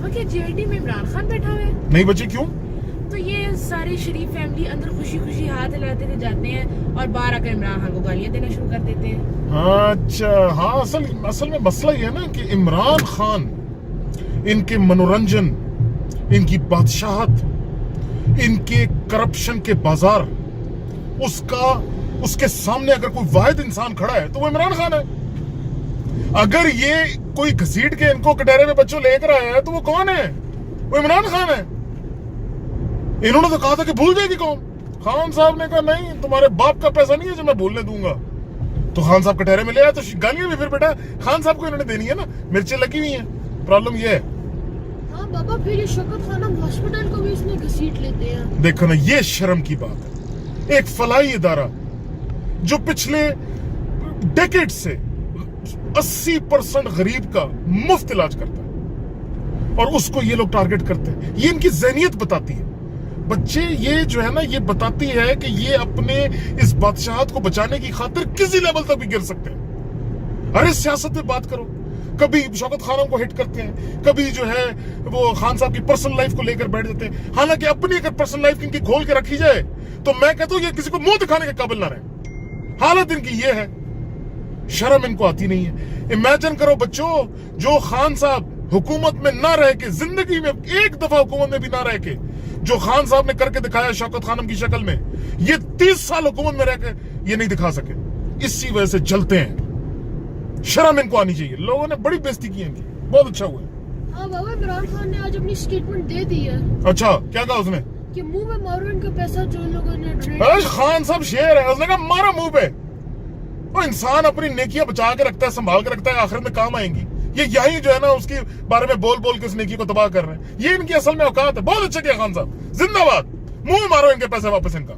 पापा क्या जेआईटी में इमरान खान बैठा हुआ है? नहीं बच्चे, क्यों? तो ये सारी शरीफ फैमिली अंदर खुशी खुशी हाथ हिलाते थे जाते हैं और बाहर आकर इमरान खान को गालियां देना शुरू कर देते हैं। अच्छा हाँ, असल में मसला ये है ना कि इमरान खान, इनके मनोरंजन, इनकी बादशाहत, इनके करप्शन के बाजार, उसके सामने अगर कोई वाहिद इंसान खड़ा है तो वो इमरान खान है। अगर ये कोई घसीट के इनको कटहरे में बच्चों लेकर आया है तो वो कौन है? वो इमरान खान है। इन्होंने तो कहा था कि भूल जाएगी कौम। खान साहब ने कहा नहीं, तुम्हारे बाप का पैसा नहीं है जो मैं भूलने दूंगा। तो खान साहब कटहरे में ले आया तो गालियां भी फिर बेटा खान साहब को इन्होंने देनी है ना, मिर्चें लगी हुई हैं। प्रॉब्लम ये है। हाँ बाबा, फिर ये शौकत खानम हॉस्पिटल को भी इसमें घसीट लेते हैं। देखो ना, ये शर्म की बात है। एक फलाई इदारा जो पिछले डेकेड से 80% गरीब का मुफ्त इलाज करता है और उसको ये लोग टारगेट करते हैं। ये इनकी ज़हनियत बताती है बच्चे, ये जो है ना, ये बताती है कि ये अपने इस बादशाहत को बचाने की खातिर किसी लेवल तक भी गिर सकते हैं। अरे सियासत में बात करो, कभी शौकत खानम को हिट करते हैं, कभी जो है वो खान साहब की पर्सनल लाइफ को लेकर बैठ जाते हैं। हालांकि अपनी अगर पर्सनल लाइफ इनकी खोल के रखी जाए तो मैं कहता हूं ये किसी को मुंह दिखाने के काबिल ना रहे। हालत इनकी ये है, शर्म इनको आती नहीं है। इमेजिन करो बच्चों, जो खान साहब हुकूमत में ना रह के, जिंदगी में एक दफा हुकूमत में भी ना रह के, जो खान साहब ने करके दिखाया शौकत खानम की शक्ल में, ये 30 साल हुकूमत में रहकर ये नहीं दिखा सके। इसी वजह से जलते हैं। शर्म इनको आनी चाहिए। लोगों ने बड़ी बेइज्जती की इनकी। बहुत अच्छा हुआ। हाँ बाबा, इमरान खान ने आज अपनी स्टेटमेंट दे दी है। अच्छा, क्या कहा उसने? कि मुंह में मारो इनका पैसा जो लोगों ने डोनेट। खान साहब शेर है, उसने कहा मारो मुंह पे। वो इंसान अपनी नेकियां बचा के रखता है, संभाल के रखता है, आखिर में काम आएंगी। ये यही जो है ना उसके बारे में बोल बोल के उस नेकी को तबाह कर रहे हैं। ये इनकी असल में औकात है। बहुत अच्छा किया खान साहब, जिंदाबाद। मुंह में मारो इनके पैसे वापस इनका।